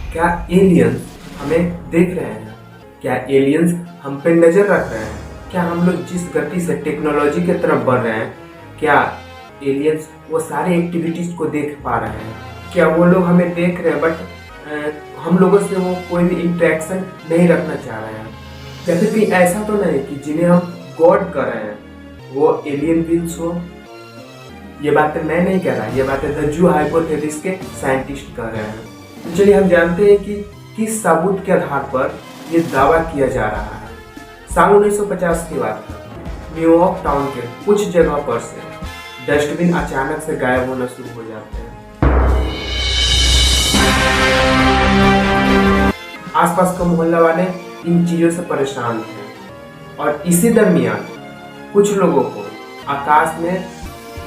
क्या एलियंस हमें देख रहे हैं? क्या एलियंस हम पे नजर रख रहे हैं? क्या हम लोग जिस गति से टेक्नोलॉजी की तरफ बढ़ रहे हैं, क्या एलियंस वो सारे एक्टिविटीज को देख पा रहे हैं? क्या वो लोग हमें देख रहे हैं बट हम लोगों से वो कोई भी इंटरेक्शन नहीं रखना चाह रहे हैं? या फिर कहीं ऐसा तो नहीं कि जिन्हें हम गॉड कर रहे हैं वो एलियन बीइंग्स हो? ये बातें मैं नहीं कह रहा, ये बातें द जू हाइपोथेसिस के साइंटिस्ट कह रहे हैं। तो चलिए हम जानते हैं कि किस सबूत के आधार पर ये दावा किया जा रहा है। साल 1950 की बात है। न्यूयॉर्क टाउन के कुछ जगह पर से डस्टबिन अचानक से गायब होना शुरू हो जाते हैं। आसपास के मोहल्ला वाले इन चीजों से परेशान थे और इसी दरमियान कुछ लोगों को आकाश में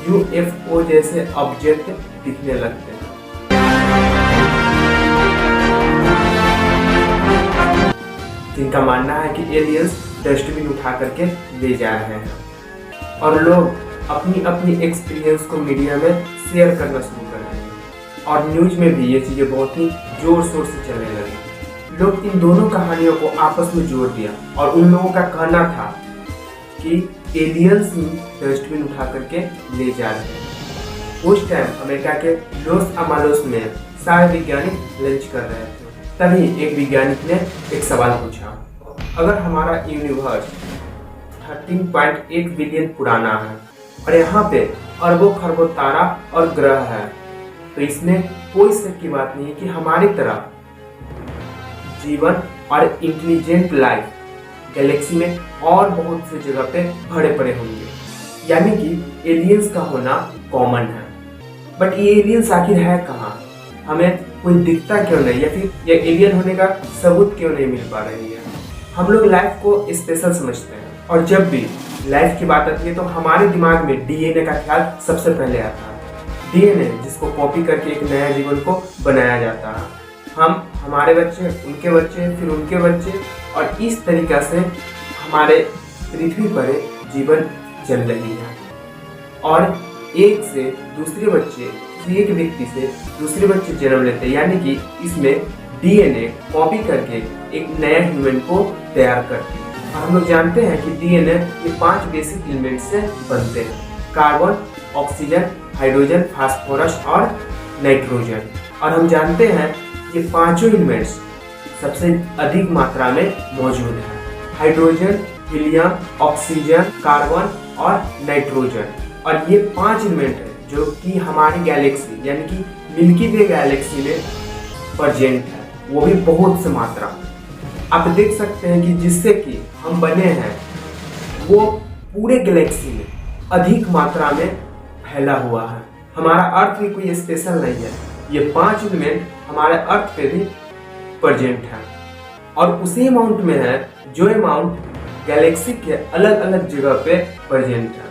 यूएफओ जैसे ऑब्जेक्ट दिखने लगते हैं। जिनका मानना है कि एलियंस डस्टबिन उठा करके ले जा रहे हैं और लोग अपनी अपनी एक्सपीरियंस को मीडिया में शेयर करना शुरू कर रहे हैं और न्यूज में भी ये चीजें बहुत ही जोर शोर से चलने लगी। लोग इन दोनों कहानियों को आपस में जोड़ दिया और उन लोगों का कहना था कि एलियंस ही डस्टबिन उठा करके ले जा रहे हैं। उस टाइम अमेरिका के लॉस एंजेलिस में सारे वैज्ञानिक लंच कर रहे थे। तभी एक वैज्ञानिक ने एक सवाल पूछा, अगर हमारा यूनिवर्स 13.8 बिलियन पुराना है और यहाँ पे अरबों खरबों तारा और ग्रह है, तो इसमें कोई शक की बात नहीं है कि हमारी तरह जीवन और इंटेलिजेंट लाइफ गैलेक्सी में और बहुत सी जगह पे भरे पड़े होंगे। यानी कि एलियंस का होना कॉमन है। बट ये एलियंस आखिर है कहाँ? हमें कोई दिखता क्यों नहीं, या फिर ये एलियन होने का सबूत क्यों नहीं मिल पा रही है? हम लोग लाइफ को स्पेशल समझते हैं और जब भी लाइफ की बात आती है तो हमारे दिमाग में डीएनए का ख्याल सबसे पहले आता है। डीएनए जिसको कॉपी करके एक नया जीवन को बनाया जाता है। हम, हमारे बच्चे, उनके बच्चे, फिर उनके बच्चे, और इस तरीका से हमारे पृथ्वी पर जीवन चल रही है। और एक से दूसरे बच्चे, एक व्यक्ति से दूसरे बच्चे जन्म लेते हैं, यानी कि इसमें डीएनए कॉपी करके एक नया ह्यूमन को तैयार करती है। और हम लोग जानते हैं कि डीएनए ये 5 बेसिक एलिमेंट से बनते हैं: कार्बन, ऑक्सीजन, हाइड्रोजन, फास्फोरस और नाइट्रोजन। और हम जानते हैं ये पांचों एलिमेंट्स सबसे अधिक मात्रा में मौजूद है: हाइड्रोजन, हीलियम, ऑक्सीजन, कार्बन और नाइट्रोजन। और ये 5 एलिमेंट है जो कि हमारी गैलेक्सी यानी कि मिल्की वे गैलेक्सी में प्रेजेंट है, वो भी बहुत से मात्रा। आप देख सकते हैं कि जिससे कि हम बने हैं वो पूरे गैलेक्सी में अधिक मात्रा में फैला हुआ है। हमारा अर्थ भी कोई स्पेशल नहीं है, ये 5 एलिमेंट हमारे अर्थ पे भी प्रेजेंट है और उसी अमाउंट में है जो अमाउंट गैलेक्सी के अलग अलग जगह पे प्रेजेंट है।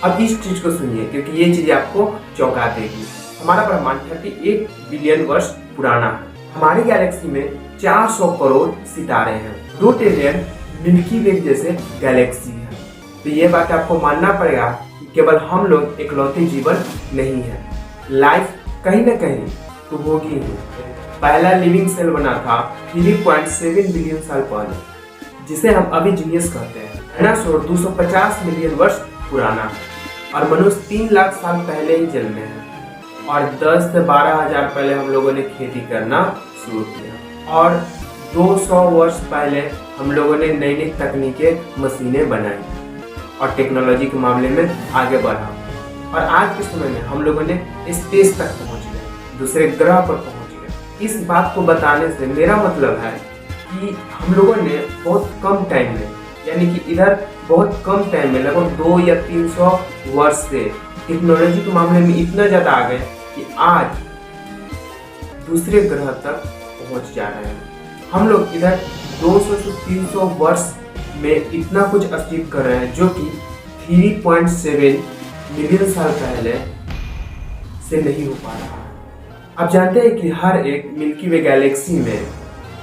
अब इस चीज को सुनिए क्योंकि ये चीज आपको चौंका देगी। हमारा ब्रह्मांड 38 बिलियन वर्ष पुराना है। हमारी गैलेक्सी में 400 करोड़ सितारे हैं। 2 ट्रिलियन मिल्की वे जैसे गैलेक्सी है। तो ये बात आपको मानना पड़ेगा कि केवल हम लोग इकलौते जीवन नहीं है, लाइफ कहीं ना कहीं तो होगी ही। पहला लिविंग सेल बना था 3.7 बिलियन साल पहले, जिसे हम अभी जीनियस कहते हैं। डायनासोर 250 मिलियन वर्ष पुराना है और मनुष्य 3 लाख साल पहले ही जन्मे हैं और 10 से 12 हजार पहले हम लोगों ने खेती करना शुरू किया और 200 वर्ष पहले हम लोगों ने नई नई तकनीकें, मशीनें बनाई और टेक्नोलॉजी के मामले में आगे बढ़ा। और आज के समय में हम लोगों ने स्पेस तक पहुंच गए, दूसरे ग्रह पर पहुंच गए। इस बात को बताने से मेरा मतलब है कि हम लोगों ने बहुत कम टाइम में, यानी कि इधर बहुत कम टाइम में, लगभग 200 या 300 वर्ष से टेक्नोलॉजी के मामले में इतना ज्यादा आ गए कि आज दूसरे ग्रह तक पहुंच जा रहे हैं। हम लोग इधर 200 से 300 वर्ष में इतना कुछ अचीव कर रहे हैं जो कि 3.7 मिलियन साल पहले से नहीं हो पा रहा है। आप जानते हैं कि हर एक मिल्की वे गैलेक्सी में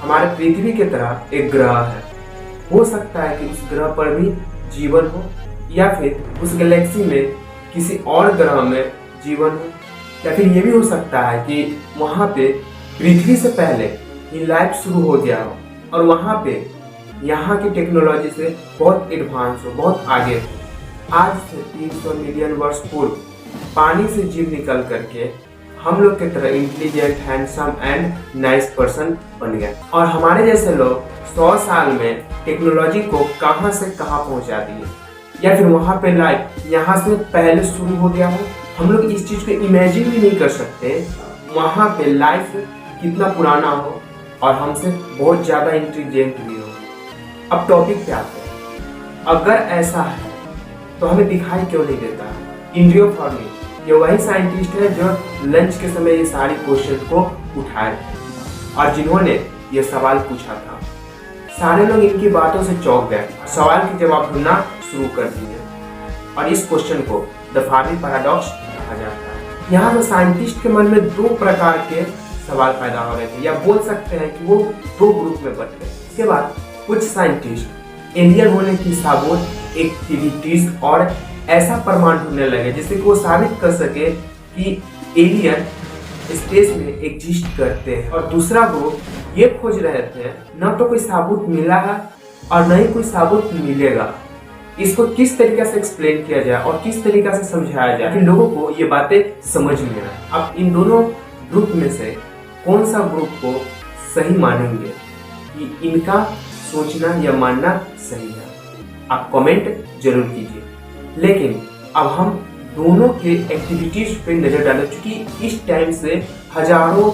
हमारे पृथ्वी की तरह एक ग्रह है। हो सकता है कि उस ग्रह पर भी जीवन हो या फिर उस गैलेक्सी में किसी और ग्रह में जीवन हो, या फिर ये भी हो सकता है कि वहाँ पे पृथ्वी से पहले ही लाइफ शुरू हो गया हो और वहाँ पे यहाँ की टेक्नोलॉजी से बहुत एडवांस हो, बहुत आगे हो। आज से 300 मिलियन वर्ष पूर्व पानी से जीव निकल करके हम लोग की तरह intelligent, handsome and nice person बन गया और हमारे जैसे लोग 100 साल में टेक्नोलॉजी को कहां से कहां पहुंचा दिए या फिर वहां पे लाइफ यहां से पहले शुरू हो गया हो। हम लोग इस चीज को इमेजिन भी नहीं कर सकते वहां पे लाइफ कितना पुराना हो और हमसे बहुत ज्यादा इंटेलिजेंट भी हो। अब टॉपिक पे आते हैं, अगर ऐसा है तो हमें दिखाई क्यों नहीं देता? इंड्रियो फॉर्मी ये वही साइंटिस्ट है जो लंच के समय ये सारी क्वेश्चन को उठाए थे और जिन्होंने ये सवाल पूछा था। सारे लोग इनकी बातों से चौंक गए, सवाल के जवाब ढूंढना शुरू कर दिए और इस क्वेश्चन को द फर्मी पैराडॉक्स कहा जाता है। यहाँ पे साइंटिस्ट के मन में दो प्रकार के सवाल पैदा हो रहे थे या बोल सकते हैं कि वो दो ग्रुप में बंट गए। इसके बाद कुछ साइंटिस्ट एलियन होने की साबुत एक्टिविटीज और ऐसा प्रमाण ढूंढने लगे जिससे कि वो साबित कर सके कि एलियन स्पेस में एग्जिस्ट करते हैं और दूसरा ग्रुप ये खोज रहे थे न तो कोई साबुत मिला है और न ही कोई साबुत मिलेगा। इसको किस तरीके से एक्सप्लेन किया जाए और किस तरीके से समझाया जाए कि लोगों को ये बातें समझ में आए। अब इन दोनों ग्रुप में से कौन सा ग्रुप को सही मानेंगे कि इनका सोचना या मानना सही है? आप कमेंट जरूर कीजिए। लेकिन अब हम दोनों के एक्टिविटीज पे नजर डालें, क्योंकि इस टाइम से हजारों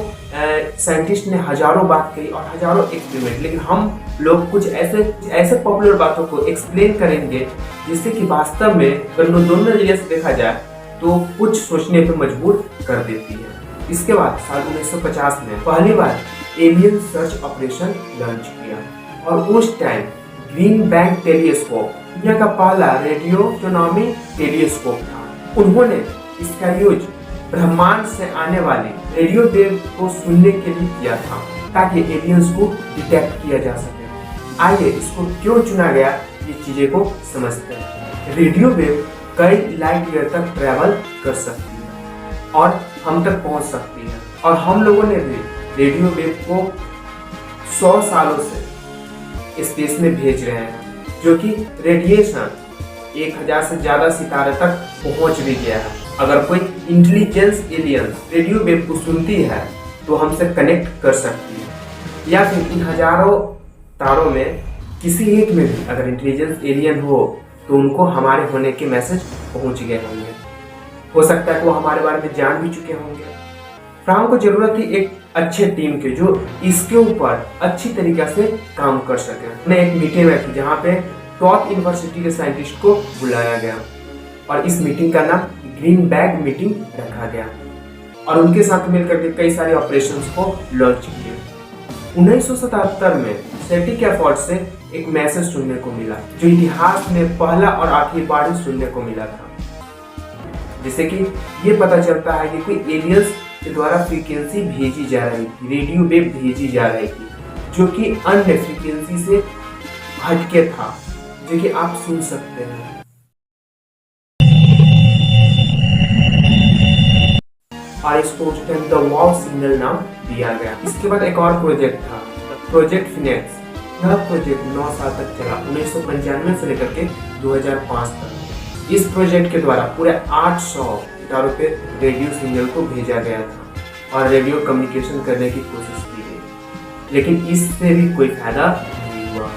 साइंटिस्ट ने हजारों बात कही और हजारों एक्सपेरिमेंट, लेकिन हम लोग कुछ ऐसे पॉपुलर बातों को एक्सप्लेन करेंगे जिससे कि वास्तव में अगर दोनों नजरिए से देखा जाए तो कुछ सोचने पे मजबूर कर देती है। इसके बाद साल 1950 में पहली बार एलियन सर्च ऑपरेशन लॉन्च किया और उस टाइम ग्रीन बैंक टेलीस्कोप दुनिया का पहला रेडियोटोनॉमी टेलीस्कोप था। उन्होंने इसका यूज ब्रह्मांड से आने वाले रेडियो वेव को सुनने के लिए किया था ताकि एलियंस को डिटेक्ट किया जा सके। आइए इसको क्यों चुना गया ये चीजें को समझते हैं। रेडियो वेव कई लाइट ईयर तक ट्रेवल कर सकती है और हम तक पहुंच सकती है और हम लोगों ने भी रेडियो वेव को 100 सालों से स्पेस में भेज रहे हैं, जो कि रेडिएशन 1000 से ज्यादा सितारे तक पहुंच भी गया है। अगर कोई इंटेलिजेंस एलियन रेडियो वेव को सुनती है तो हमसे कनेक्ट कर सकती है या फिर इन हजारों तारों में किसी एक में भी अगर इंटेलिजेंस एलियन हो तो उनको हमारे होने के मैसेज पहुंच गए होंगे। हो सकता है कि वो हमारे बारे में जान भी चुके होंगे। फ्रांक को जरूरत थी एक अच्छे टीम के जो इसके ऊपर अच्छी तरीके से काम कर सके। उन्हें एक मीटिंग रखी जहाँ पे टॉप यूनिवर्सिटी के साइंटिस्ट को बुलाया गया और इस मीटिंग का नाम ग्रीन बैग मीटिंग रखा गया और उनके साथ मिलकर के कई सारे ऑपरेशंस को लॉन्च किए। 1977 में सेटी के एफर्ट से एक मैसेज सुनने को मिला जो इतिहास में पहला और आखिरी बार ही सुनने को मिला था, जिससे कि ये पता चलता है कि कोई एलियंस के द्वारा फ्रीक्वेंसी भेजी जा रही थी, रेडियो वेव भेजी जा रही थी जो कि अन्य फ्रीक्वेंसी से हटके था, जो कि आप सुन सकते हैं। और इसको उस टाइम द वाव सिग्नल नाम दिया गया। इसके बाद एक और प्रोजेक्ट था, प्रोजेक्ट फिनेक्स। यह प्रोजेक्ट 9 साल तक चला, 1995 से लेकर के 2005 तक। इस प्रोजेक्ट के द्वारा पूरे 800 सितारों पे रेडियो सिग्नल को भेजा गया था और रेडियो कम्युनिकेशन करने की कोशिश की गई, लेकिन इससे भी कोई फायदा नहीं हुआ।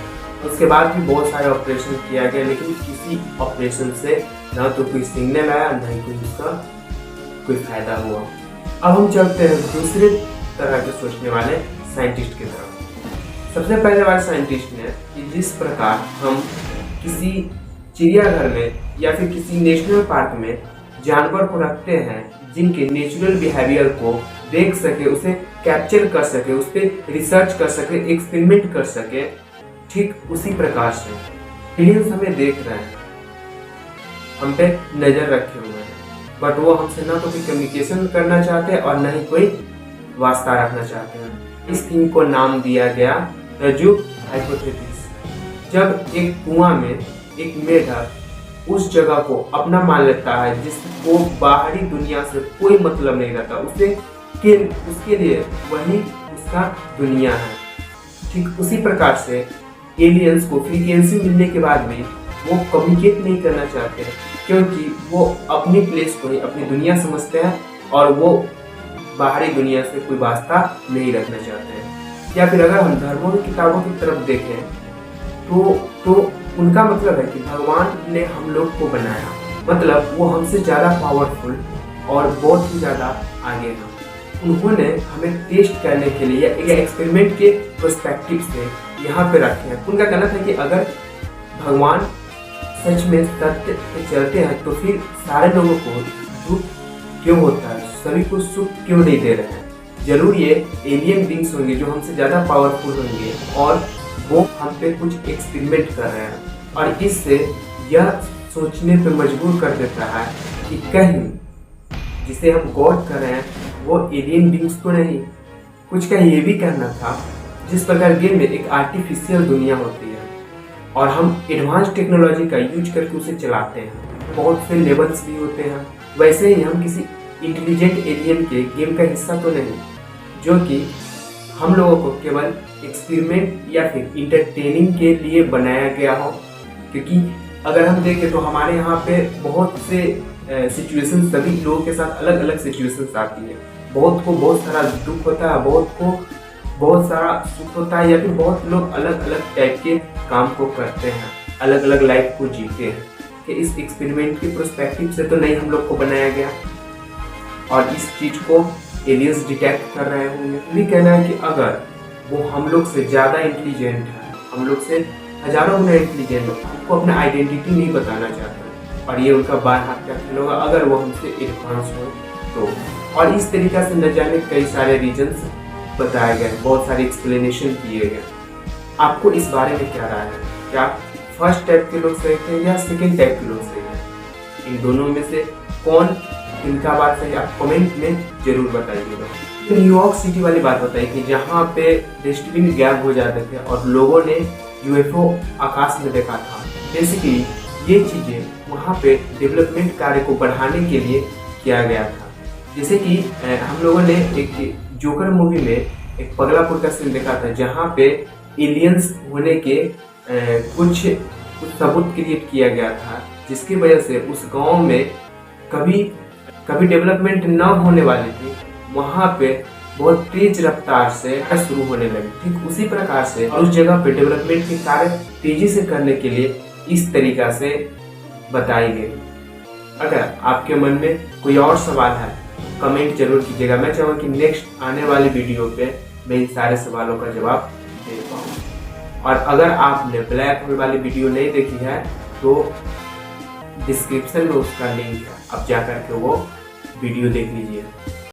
उसके बाद भी बहुत सारे ऑपरेशन किया गया, लेकिन किसी ऑपरेशन से ना तो कोई सिग्नल आया ना ही कोई फायदा हुआ। अब हम चलते हैं दूसरे तरह के सोचने वाले साइंटिस्ट की तरफ। सबसे पहले वाले साइंटिस्ट ने कि जिस प्रकार हम किसी चिड़ियाघर में या फिर किसी नेशनल पार्क में जानवर को रखते हैं जिनके नेचुरल बिहेवियर को देख सके, उसे कैप्चर कर सके, उस पर रिसर्च कर सके, एक्सपेरिमेंट कर सके, ठीक उसी प्रकार से एलियंस हमें देख रहे हैं, हम पे नजर रखे हुए हैं, बट वो हमसे ना तो कोई कम्युनिकेशन करना चाहते हैं और ना ही कोई वास्ता रखना चाहते हैं। इस थीम को नाम दिया गया रज्जु हाइपोथेसिस। जब एक कुआं में एक मेढक उस जगह को अपना मान लेता है जिसको बाहरी दुनिया से कोई मतलब नहीं रहता, उसके लिए वही का दुनिया है। ठीक उसी प्रकार से एलियंस को फ्रीक्वेंसी मिलने के बाद भी वो कम्युनिकेट नहीं करना चाहते हैं, क्योंकि वो अपनी प्लेस को ही अपनी दुनिया समझते हैं और वो बाहरी दुनिया से कोई वास्ता नहीं रखना चाहते हैं। या फिर अगर हम धर्मों की किताबों की तरफ देखें तो उनका मतलब है कि भगवान ने हम लोग को बनाया, मतलब वो हमसे ज़्यादा पावरफुल और बहुत ही ज़्यादा आगे हैं। उन्होंने हमें टेस्ट करने के लिए या एक्सपेरिमेंट के पर्सपेक्टिव से यहाँ पे रखे हैं। उनका कहना था कि अगर भगवान सच में सत्य पे चलते हैं तो फिर सारे लोगों को दुख क्यों होता है, सभी को सुख क्यों नहीं दे रहे हैं। जरूर ये एलियन बींग्स होंगे जो हमसे ज़्यादा पावरफुल होंगे और वो हम पे कुछ एक्सपेरिमेंट कर रहे हैं। और इससे यह सोचने पे मजबूर कर देता है कि कहीं जिसे हम गॉड कर रहे हैं वो एलियन बींग्स तो नहीं। कुछ का ये भी कहना था, जिस प्रकार गेम में एक आर्टिफिशियल दुनिया होती है और हम एडवांस टेक्नोलॉजी का यूज करके उसे चलाते हैं, बहुत से लेवल्स भी होते हैं, वैसे ही हम किसी इंटेलिजेंट एलियन के गेम का हिस्सा तो नहीं, जो कि हम लोगों को केवल एक्सपेरिमेंट या फिर इंटरटेनिंग के लिए बनाया गया हो। क्योंकि अगर हम देखें तो हमारे यहाँ पे बहुत से सिचुएशन, सभी लोगों के साथ अलग अलग सिचुएशंस आती है। बहुत को बहुत सारा दुख होता है, बहुत को बहुत सारा सुख होता है, या फिर बहुत लोग अलग अलग टाइप के काम को करते हैं, अलग अलग लाइफ को जीते हैं। कि इस एक्सपेरिमेंट के पर्सपेक्टिव से तो नहीं हम लोग को बनाया गया और इस चीज को एलियंस डिटेक्ट कर रहे होंगे। भी कहना है कि अगर वो हम लोग से ज़्यादा इंटेलिजेंट है, हम लोग से हजारों गुना इंटेलिजेंट है, हमको अपना आइडेंटिटी नहीं बताना चाहता और ये उनका बार हाथ क्या फील होगा अगर वो हमसे एडवांस हो तो। और इस तरीका से न जाने कई सारे रीजन्स बताए गए, बहुत सारे एक्सप्लेनेशन किए गए। आपको इस बारे में क्या राय है? क्या फर्स्ट टाइप के लोग सही थे या सेकेंड टाइप के लोग सही थे? इन दोनों में से कौन इनका बात सही, आप कमेंट में जरूर बताइएगा। तो न्यूयॉर्क सिटी वाली बात बताई कि जहाँ पे डस्टबिन गायब हो जाते थे और लोगों ने यूएफओ आकाश में देखा था। बेसिकली ये चीज़ें वहाँ पे डेवलपमेंट कार्य को बढ़ाने के लिए किया गया था। जैसे कि हम लोगों ने एक जोकर मूवी में एक पगलापुर का सीन देखा था, जहाँ पे एलियंस होने के कुछ सबूत क्रिएट किया गया था, जिसकी वजह से उस गांव में कभी डेवलपमेंट न होने वाली थी, वहाँ पे बहुत तेज रफ्तार से शुरू होने लगी। ठीक उसी प्रकार से उस जगह पे डेवलपमेंट के कार्य तेजी से करने के लिए इस तरीका से बताई गई। अगर आपके मन में कोई और सवाल है कमेंट जरूर कीजिएगा। मैं चाहूँगा कि नेक्स्ट आने वाली वीडियो पे मैं इन सारे सवालों का जवाब दे पाऊँ। और अगर आपने ब्लैक होल वाली वीडियो नहीं देखी है तो डिस्क्रिप्शन में उसका लिंक है, आप जा करके वो वीडियो देख लीजिए।